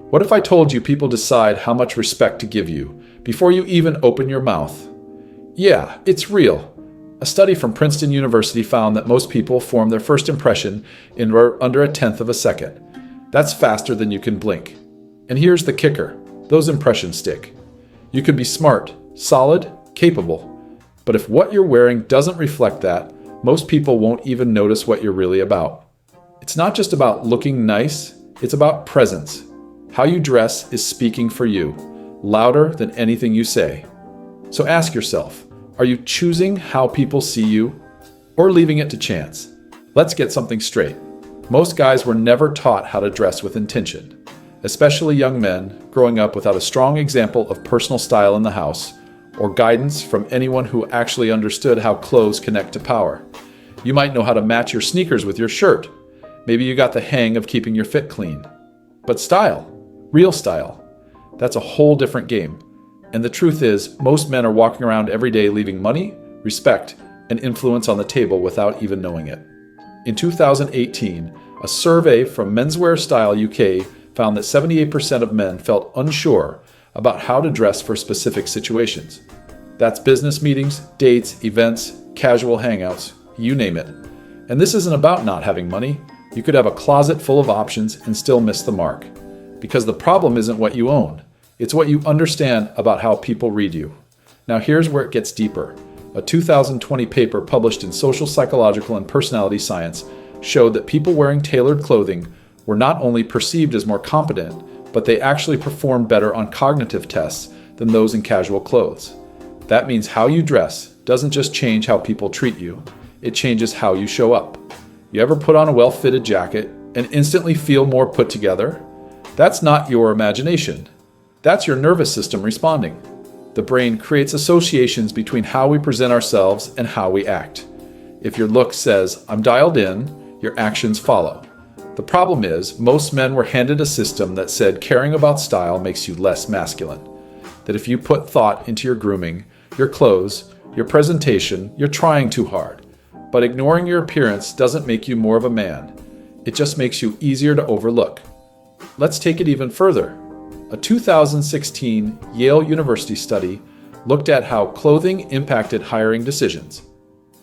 What if I told you people decide how much respect to give you before you even open your mouth? Yeah, it's real. A study from Princeton University found that most people form their first impression in under 1/10 of a second. That's faster than you can blink. And here's the kicker. Those impressions stick. You can be smart, solid, capable. But if what you're wearing doesn't reflect that, most people won't even notice what you're really about. It's not just about looking nice, it's about presence. How you dress is speaking for you, louder than anything you say. So ask yourself, are you choosing how people see you or leaving it to chance? Let's get something straight. Most guys were never taught how to dress with intention, especially young men growing up without a strong example of personal style in the house or guidance from anyone who actually understood how clothes connect to power. You might know how to match your sneakers with your shirt. Maybe you got the hang of keeping your fit clean. But style, real style, that's a whole different game. And the truth is, most men are walking around every day leaving money, respect, and influence on the table without even knowing it. In 2018, a survey from Menswear Style UK found that 78% of men felt unsure about how to dress for specific situations. That's business meetings, dates, events, casual hangouts, you name it. And this isn't about not having money. You could have a closet full of options and still miss the mark. Because the problem isn't what you own. It's what you understand about how people read you. Now here's where it gets deeper. A 2020 paper published in Social Psychological and Personality Science showed that people wearing tailored clothing were not only perceived as more competent, but they actually performed better on cognitive tests than those in casual clothes. That means how you dress doesn't just change how people treat you, it changes how you show up. You ever put on a well-fitted jacket and instantly feel more put together? That's not your imagination. That's your nervous system responding. The brain creates associations between how we present ourselves and how we act. If your look says, "I'm dialed in," your actions follow. The problem is, most men were handed a system that said caring about style makes you less masculine. That if you put thought into your grooming, your clothes, your presentation, you're trying too hard. But ignoring your appearance doesn't make you more of a man. It just makes you easier to overlook. Let's take it even further. A 2016 Yale University study looked at how clothing impacted hiring decisions.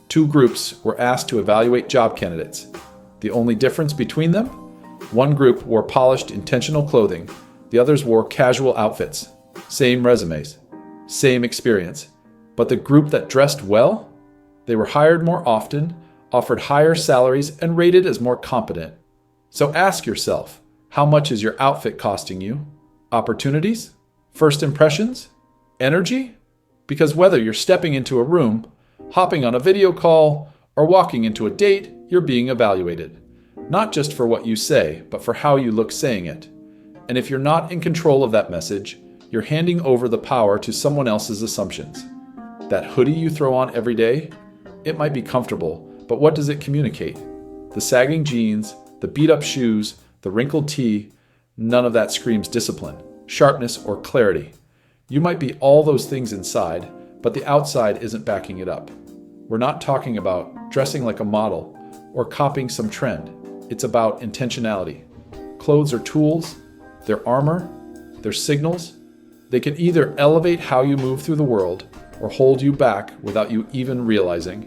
Two groups were asked to evaluate job candidates. The only difference between them? One group wore polished, intentional clothing. The others wore casual outfits. Same resumes, same experience. But the group that dressed well? They were hired more often, offered higher salaries, and rated as more competent. So ask yourself, how much is your outfit costing you? Opportunities? First impressions? Energy? Because whether you're stepping into a room, hopping on a video call, or walking into a date, you're being evaluated. Not just for what you say, but for how you look saying it. And if you're not in control of that message, you're handing over the power to someone else's assumptions. That hoodie you throw on every day? It might be comfortable, but what does it communicate? The sagging jeans, the beat-up shoes, the wrinkled tee, none of that screams discipline, sharpness, or clarity. You might be all those things inside, but the outside isn't backing it up. We're not talking about dressing like a model or copying some trend. It's about intentionality. Clothes are tools, they're armor, they're signals. They can either elevate how you move through the world or hold you back without you even realizing.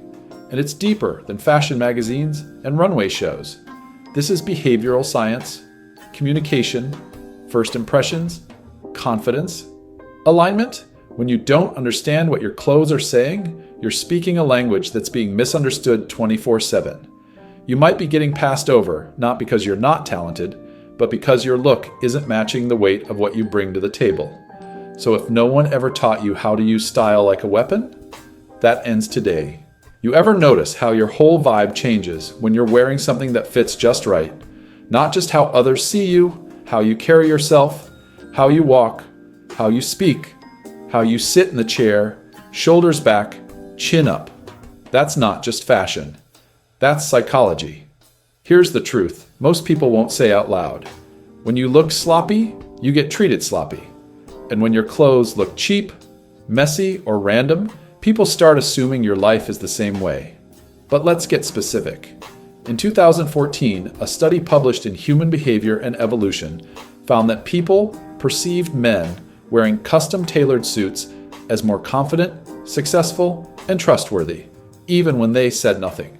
And it's deeper than fashion magazines and runway shows. This is behavioral science, communication, first impressions, confidence, alignment. When you don't understand what your clothes are saying, you're speaking a language that's being misunderstood 24/7. You might be getting passed over, not because you're not talented, but because your look isn't matching the weight of what you bring to the table. So if no one ever taught you how to use style like a weapon, that ends today. You ever notice how your whole vibe changes when you're wearing something that fits just right? Not just how others see you, how you carry yourself, how you walk, how you speak, how you sit in the chair, shoulders back, chin up. That's not just fashion. That's psychology. Here's the truth most people won't say out loud. When you look sloppy, you get treated sloppy. And when your clothes look cheap, messy, or random, people start assuming your life is the same way. But let's get specific. In 2014, a study published in Human Behavior and Evolution found that people perceived men wearing custom-tailored suits as more confident, successful, and trustworthy, even when they said nothing.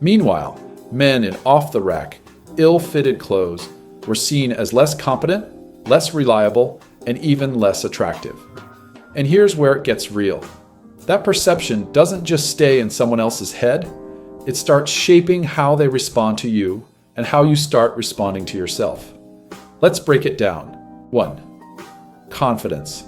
Meanwhile, men in off-the-rack, ill-fitted clothes were seen as less competent, less reliable, and even less attractive. And here's where it gets real. That perception doesn't just stay in someone else's head, it starts shaping how they respond to you and how you start responding to yourself. Let's break it down. 1. Confidence.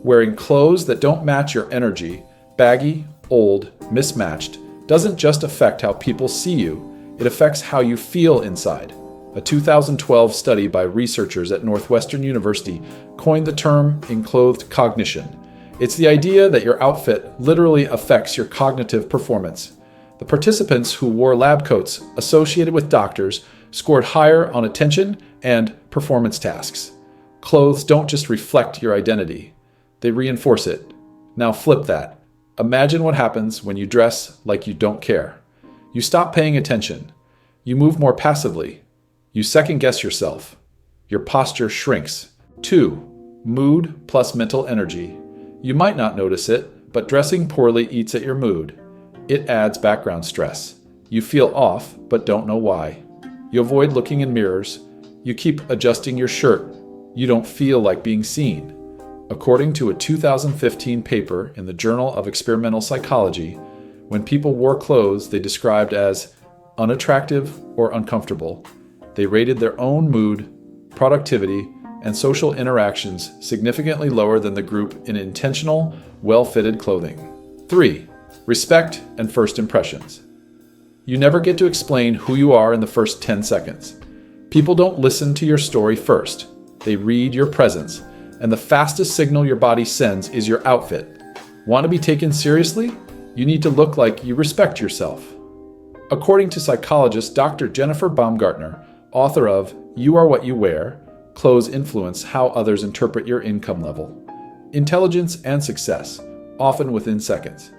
Wearing clothes that don't match your energy, baggy, old, mismatched, doesn't just affect how people see you, it affects how you feel inside. A 2012 study by researchers at Northwestern University coined the term enclothed cognition. It's the idea that your outfit literally affects your cognitive performance. The participants who wore lab coats associated with doctors scored higher on attention and performance tasks. Clothes don't just reflect your identity, they reinforce it. Now flip that. Imagine what happens when you dress like you don't care. You stop paying attention. You move more passively. You second-guess yourself. Your posture shrinks. 2. Mood plus mental energy. You might not notice it, but dressing poorly eats at your mood. It adds background stress. You feel off, but don't know why. You avoid looking in mirrors. You keep adjusting your shirt. You don't feel like being seen. According to a 2015 paper in the Journal of Experimental Psychology, when people wore clothes they described as unattractive or uncomfortable, they rated their own mood, productivity, and social interactions significantly lower than the group in intentional, well-fitted clothing. 3. Respect and first impressions. You never get to explain who you are in the first 10 seconds. People don't listen to your story first. They read your presence, and the fastest signal your body sends is your outfit. Want to be taken seriously? You need to look like you respect yourself. According to psychologist Dr. Jennifer Baumgartner, author of You Are What You Wear, Clothes Influence How Others Interpret Your Income Level. Intelligence and success, often within seconds.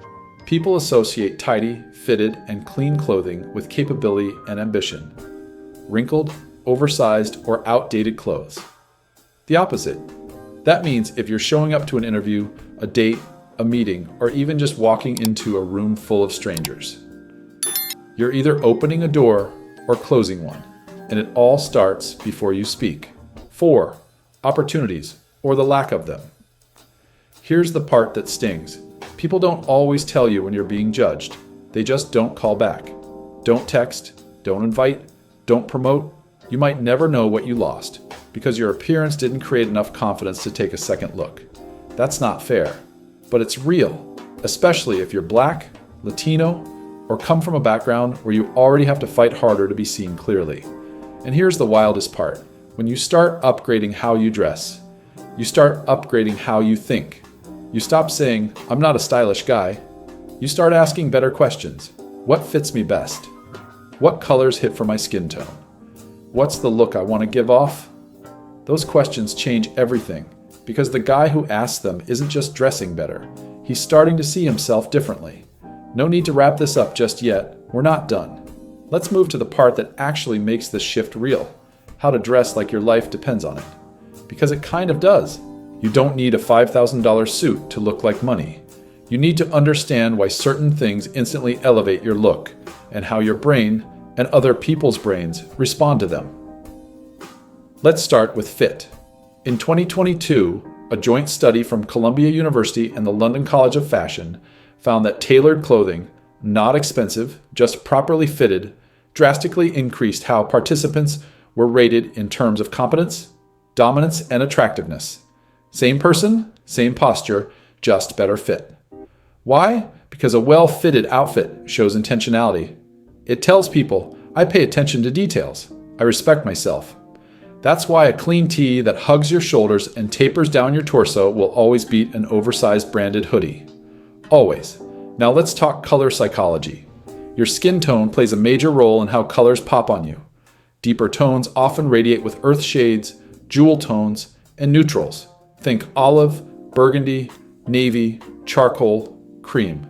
People associate tidy, fitted, and clean clothing with capability and ambition. Wrinkled, oversized, or outdated clothes. The opposite. That means if you're showing up to an interview, a date, a meeting, or even just walking into a room full of strangers, you're either opening a door or closing one, and it all starts before you speak. 4. Opportunities, or the lack of them. Here's the part that stings. People don't always tell you when you're being judged. They just don't call back. Don't text, don't invite, don't promote. You might never know what you lost because your appearance didn't create enough confidence to take a second look. That's not fair, but it's real, especially if you're Black, Latino, or come from a background where you already have to fight harder to be seen clearly. And here's the wildest part. When you start upgrading how you dress, you start upgrading how you think. You stop saying, I'm not a stylish guy. You start asking better questions. What fits me best? What colors hit for my skin tone? What's the look I want to give off? Those questions change everything because the guy who asks them isn't just dressing better. He's starting to see himself differently. No need to wrap this up just yet. We're not done. Let's move to the part that actually makes this shift real. How to dress like your life depends on it. Because it kind of does. You don't need a $5,000 suit to look like money. You need to understand why certain things instantly elevate your look and how your brain and other people's brains respond to them. Let's start with fit. In 2022, a joint study from Columbia University and the London College of Fashion found that tailored clothing, not expensive, just properly fitted, drastically increased how participants were rated in terms of competence, dominance, and attractiveness. Same person, same posture, just better fit. Why? Because a well-fitted outfit shows intentionality. It tells people, I pay attention to details. I respect myself. That's why a clean tee that hugs your shoulders and tapers down your torso will always beat an oversized branded hoodie. Always. Now let's talk color psychology. Your skin tone plays a major role in how colors pop on you. Deeper tones often radiate with earth shades, jewel tones, and neutrals. Think olive, burgundy, navy, charcoal, cream.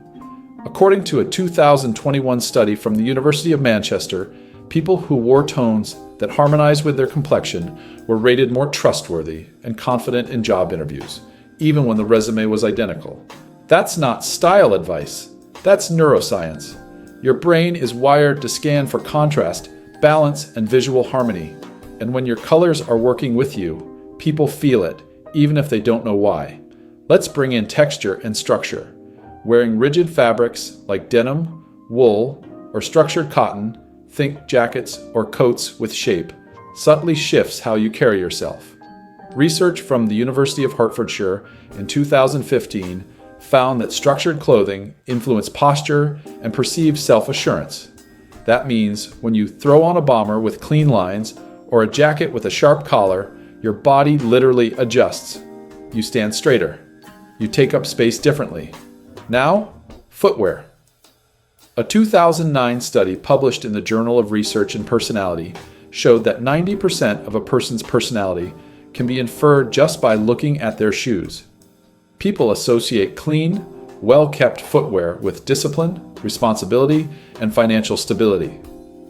According to a 2021 study from the University of Manchester, People who wore tones that harmonized with their complexion were rated more trustworthy and confident in job interviews, even when the resume was identical. That's not style advice. That's neuroscience. Your brain is wired to scan for contrast, balance, and visual harmony. And when your colors are working with you, people feel it, even if they don't know why. Let's bring in texture and structure. Wearing rigid fabrics like denim, wool, or structured cotton, think jackets or coats with shape, subtly shifts how you carry yourself. Research from the University of Hertfordshire in 2015 found that structured clothing influenced posture and perceived self-assurance. That means when you throw on a bomber with clean lines or a jacket with a sharp collar, your body literally adjusts. You stand straighter. You take up space differently. Now, footwear. A 2009 study published in the Journal of Research and Personality showed that 90% of a person's personality can be inferred just by looking at their shoes. People associate clean, well-kept footwear with discipline, responsibility, and financial stability.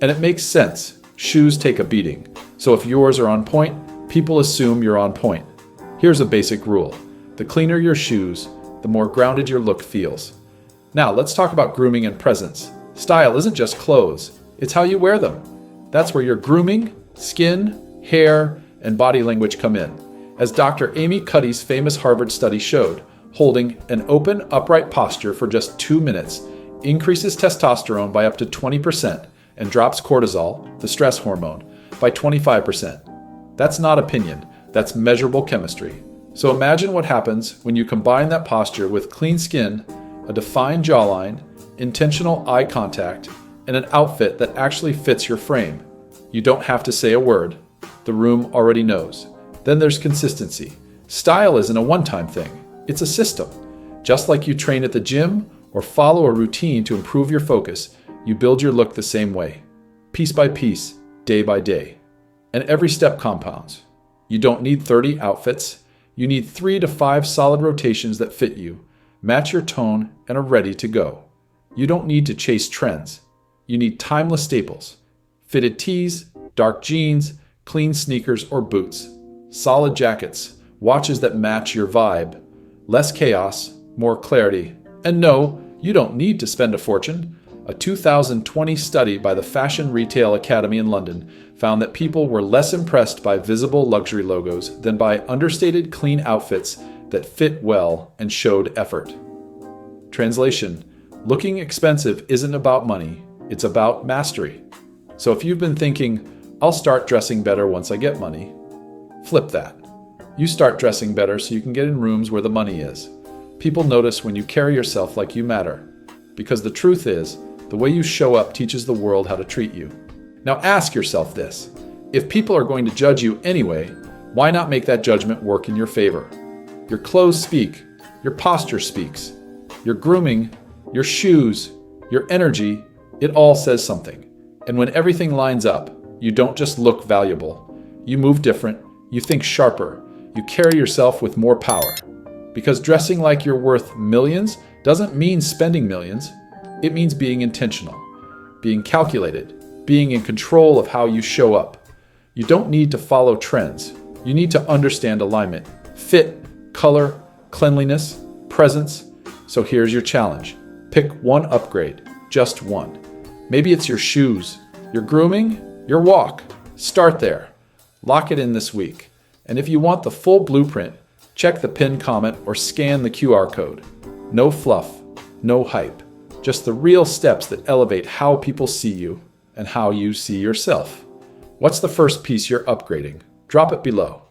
And it makes sense. Shoes take a beating. So if yours are on point, people assume you're on point. Here's a basic rule. The cleaner your shoes, the more grounded your look feels. Now, let's talk about grooming and presence. Style isn't just clothes, it's how you wear them. That's where your grooming, skin, hair, and body language come in. As Dr. Amy Cuddy's famous Harvard study showed, holding an open, upright posture for just 2 minutes increases testosterone by up to 20% and drops cortisol, the stress hormone, by 25%. That's not opinion, that's measurable chemistry. So imagine what happens when you combine that posture with clean skin, a defined jawline, intentional eye contact, and an outfit that actually fits your frame. You don't have to say a word. The room already knows. Then there's consistency. Style isn't a one-time thing. It's a system. Just like you train at the gym or follow a routine to improve your focus, you build your look the same way. Piece by piece, day by day. And every step compounds. You don't need 30 outfits. You need 3 to 5 solid rotations that fit you, match your tone, and are ready to go. You don't need to chase trends. You need timeless staples. Fitted tees, dark jeans, clean sneakers or boots, solid jackets, watches that match your vibe, less chaos, more clarity. And no, you don't need to spend a fortune. A 2020 study by the Fashion Retail Academy in London found that people were less impressed by visible luxury logos than by understated clean outfits that fit well and showed effort. Translation: looking expensive isn't about money, it's about mastery. So if you've been thinking, I'll start dressing better once I get money, flip that. You start dressing better so you can get in rooms where the money is. People notice when you carry yourself like you matter. Because the truth is, the way you show up teaches the world how to treat you. Now ask yourself this. If people are going to judge you anyway, why not make that judgment work in your favor? Your clothes speak. Your posture speaks. Your grooming, your shoes, your energy, it all says something. And when everything lines up, you don't just look valuable. You move different. You think sharper. You carry yourself with more power. Because dressing like you're worth millions doesn't mean spending millions. It means being intentional, being calculated, being in control of how you show up. You don't need to follow trends. You need to understand alignment, fit, color, cleanliness, presence. So here's your challenge. Pick one upgrade, just one. Maybe it's your shoes, your grooming, your walk. Start there. Lock it in this week. And if you want the full blueprint, check the pinned comment or scan the QR code. No fluff, no hype. Just the real steps that elevate how people see you and how you see yourself. What's the first piece you're upgrading? Drop it below.